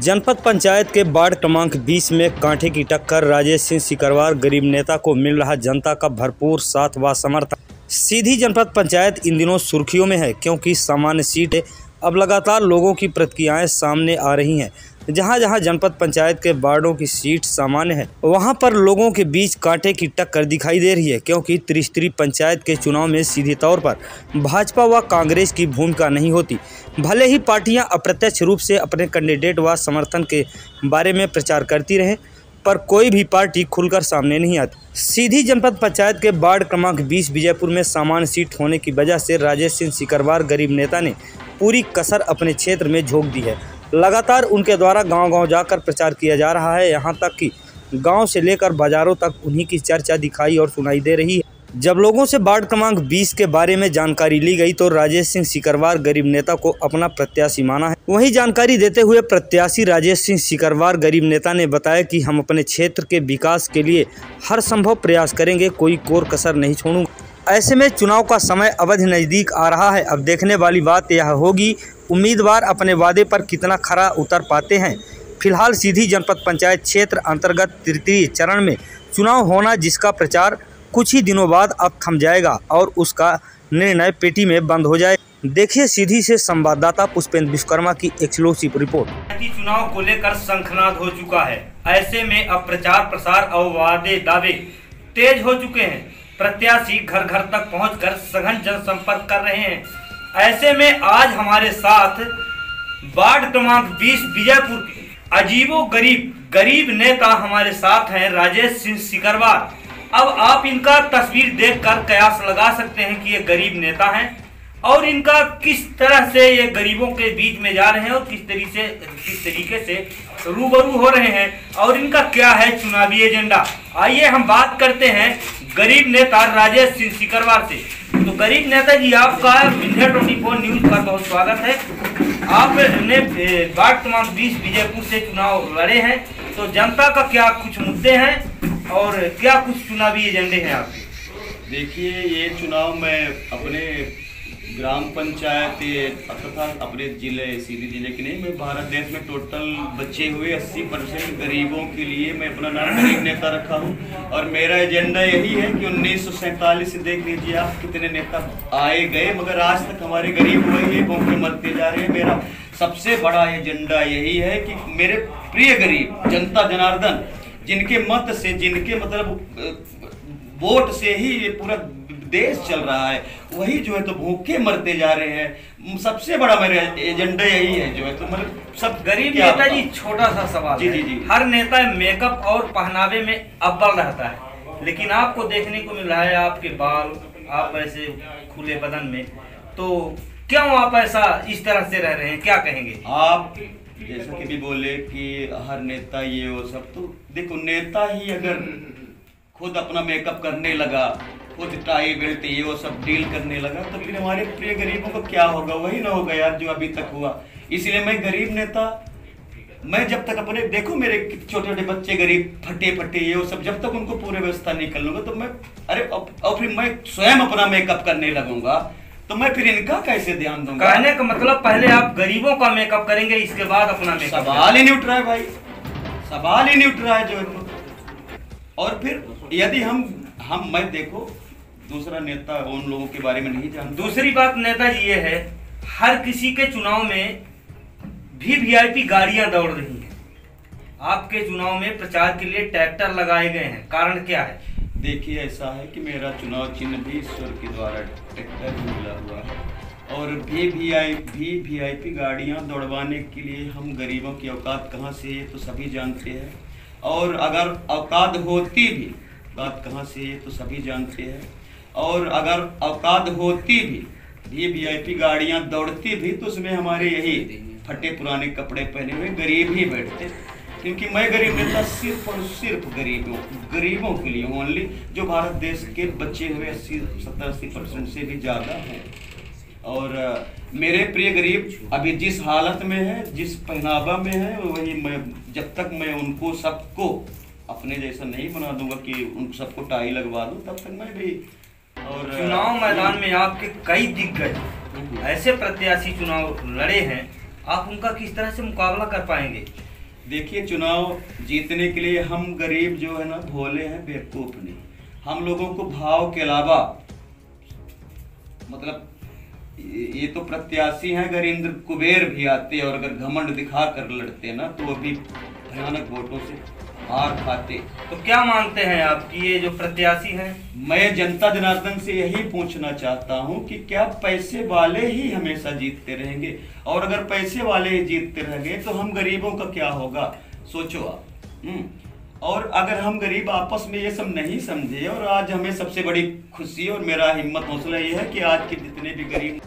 जनपद पंचायत के वार्ड क्रमांक 20 में कांटे की टक्कर। राजेश सिंह सिकरवार गरीब नेता को मिल रहा जनता का भरपूर साथ व समर्थन। सीधी जनपद पंचायत इन दिनों सुर्खियों में है क्योंकि सामान्य सीट है। अब लगातार लोगों की प्रतिक्रियाएं सामने आ रही हैं। जहां जहां जनपद पंचायत के वार्डों की सीट सामान्य है, वहां पर लोगों के बीच कांटे की टक्कर दिखाई दे रही है क्योंकि त्रिस्तरीय पंचायत के चुनाव में सीधे तौर पर भाजपा व कांग्रेस की भूमिका नहीं होती। भले ही पार्टियां अप्रत्यक्ष रूप से अपने कैंडिडेट व समर्थन के बारे में प्रचार करती रहें, पर कोई भी पार्टी खुलकर सामने नहीं आती। सीधी जनपद पंचायत के वार्ड क्रमांक 20 विजयपुर में सामान्य सीट होने की वजह से राजेश सिंह सिकरवार गरीब नेता ने पूरी कसर अपने क्षेत्र में झोंक दी है। लगातार उनके द्वारा गांव-गांव जाकर प्रचार किया जा रहा है। यहां तक कि गांव से लेकर बाजारों तक उन्हीं की चर्चा दिखाई और सुनाई दे रही है। जब लोगों से वार्ड क्रमांक 20 के बारे में जानकारी ली गई तो राजेश सिंह सिकरवार गरीब नेता को अपना प्रत्याशी माना है। वहीं जानकारी देते हुए प्रत्याशी राजेश सिंह सिकरवार गरीब नेता ने बताया कि हम अपने क्षेत्र के विकास के लिए हर संभव प्रयास करेंगे, कोई कोर कसर नहीं छोड़ूंगा। ऐसे में चुनाव का समय अवधि नज़दीक आ रहा है। अब देखने वाली बात यह होगी उम्मीदवार अपने वादे पर कितना खरा उतर पाते हैं। फिलहाल सीधी जनपद पंचायत क्षेत्र अंतर्गत तृतीय चरण में चुनाव होना, जिसका प्रचार कुछ ही दिनों बाद अब थम जाएगा और उसका निर्णय पेटी में बंद हो जाए। देखिए सीधी से संवाददाता पुष्पेंद्र विश्वकर्मा की एक्सक्लूसिव रिपोर्ट। चुनाव को लेकर शंखनाद हो चुका है। ऐसे में अब प्रचार प्रसार और वादे दावे तेज हो चुके हैं। प्रत्याशी घर घर तक पहुंचकर सघन जनसंपर्क कर रहे हैं। ऐसे में आज हमारे साथ वार्ड क्रमांक 20 विजयपुर के अजीबो गरीब नेता हमारे साथ हैं, राजेश सिंह सिकरवार। अब आप इनका तस्वीर देखकर कयास लगा सकते हैं कि ये गरीब नेता हैं और इनका किस तरह से ये गरीबों के बीच में जा रहे हैं और किस तरीके से रूबरू हो रहे हैं और इनका क्या है चुनावी एजेंडा। आइए हम बात करते हैं गरीब नेता राजेश सिंह सिकरवार से। तो गरीब नेता जी, आपका इंडिया 24 न्यूज पर बहुत स्वागत है। आपने वार्ड क्रमांक 20 विजयपुर से चुनाव लड़े हैं, तो जनता का क्या कुछ मुद्दे हैं और क्या कुछ चुनावी एजेंडे हैं आपके? देखिए, ये चुनाव में अपने ग्राम पंचायत तथा अपने जिले सीधी जिले के नहीं, मैं भारत देश में टोटल बचे हुए 80% गरीबों के लिए मैं अपना नाम गरीब नेता रखा हूँ। और मेरा एजेंडा यही है कि 1947 से देख लीजिए आप कितने नेता आए गए, मगर आज तक हमारे गरीब वही है, भूखे मरते जा रहे हैं। मेरा सबसे बड़ा एजेंडा यही है कि मेरे प्रिय गरीब जनता जनार्दन, जिनके मत से, जिनके मतलब वोट से ही ये पूरा देश चल रहा है, वही जो है तो भूखे मरते जा रहे हैं। सबसे बड़ा मेरा एजेंडा यही है जो है तो मतलब सब गरीब नेता जी। छोटा सा सवाल जी है। जी जी। हर नेता मेकअप और पहनावे में अव्वल रहता है, लेकिन आपको देखने को मिल रहा है आपके बाल, आप ऐसे खुले बदन में, तो क्यों आप ऐसा इस तरह से रह रहे हैं, क्या कहेंगे आप? जैसा कि भी बोले कि हर नेता ये वो सब, तो देखो नेता ही अगर खुद अपना मेकअप करने लगा, खुद टाई बेल्ट ये वो सब डील करने लगा, तो फिर हमारे प्रिय गरीबों का क्या होगा? वही ना होगा यार जो अभी तक हुआ। इसलिए मैं गरीब नेता, मैं जब तक अपने, देखो मेरे छोटे छोटे बच्चे गरीब फटे ये वो सब, जब तक उनको पूरे व्यवस्था नहीं कर लूंगा तो मैं और फिर मैं स्वयं अपना मेकअप करने लगूंगा, तो मैं फिर इनका कैसे ध्यान दूंगा? कहने का मतलब पहले आप गरीबों का मेकअप करेंगे, इसके बाद अपना मेकअप। सवाल ही नहीं उठ रहा है भाई, सवाल ही नहीं उठ रहा है जो है तो। और फिर यदि मैं देखो दूसरा नेता उन लोगों के बारे में नहीं जानता। दूसरी बात नेताजी ये है, हर किसी के चुनाव में भी वीआईपी गाड़ियां दौड़ रही हैं। आपके चुनाव में प्रचार के लिए ट्रैक्टर लगाए गए हैं, कारण क्या है? देखिए, ऐसा है कि मेरा चुनाव चिन्ह भी ईश्वर के द्वारा ट्रैक्टर भी मिला हुआ है और वीआईपी गाड़ियां दौड़वाने के लिए हम गरीबों की औकात कहाँ से है तो सभी जानते हैं, और अगर औकात होती भी, बात कहाँ से है तो सभी जानते हैं, और अगर औकात होती भी वीआईपी गाड़ियां दौड़ती भी तो उसमें हमारे यही फटे पुराने कपड़े पहने हुए गरीब ही बैठते, क्योंकि मैं गरीब नेता सिर्फ और सिर्फ गरीबों के लिए ओनली, जो भारत देश के बचे हुए 70-80% से भी ज़्यादा हैं। और मेरे प्रिय गरीब अभी जिस हालत में है, जिस पहनावा में है, वही मैं जब तक मैं उनको सबको अपने जैसा नहीं बना दूंगा कि उन सबको टाई लगवा दूं, तब तक मैं भी। और चुनाव मैदान में आपके कई दिग्गज ऐसे प्रत्याशी चुनाव लड़े हैं, आप उनका किस तरह से मुकाबला कर पाएंगे? देखिए, चुनाव जीतने के लिए हम गरीब जो है ना भोले हैं, बेवकूफ नहीं। हम लोगों को भाव के अलावा मतलब ये तो प्रत्याशी हैं, अगर इंद्र कुबेर भी आते और अगर घमंड दिखा कर लड़ते ना तो अभी भयानक वोटों से हार खाते। तो क्या मानते हैं आप कि ये जो प्रत्याशी हैं? मैं जनता जनार्दन से यही पूछना चाहता हूं कि क्या पैसे वाले ही हमेशा जीतते रहेंगे? और अगर पैसे वाले ही जीतते रहेंगे तो हम गरीबों का क्या होगा, सोचो आप। और अगर हम गरीब आपस में ये सब नहीं समझे, और आज हमें सबसे बड़ी खुशी और मेरा हिम्मत हौसला ये है कि आज के जितने भी गरीब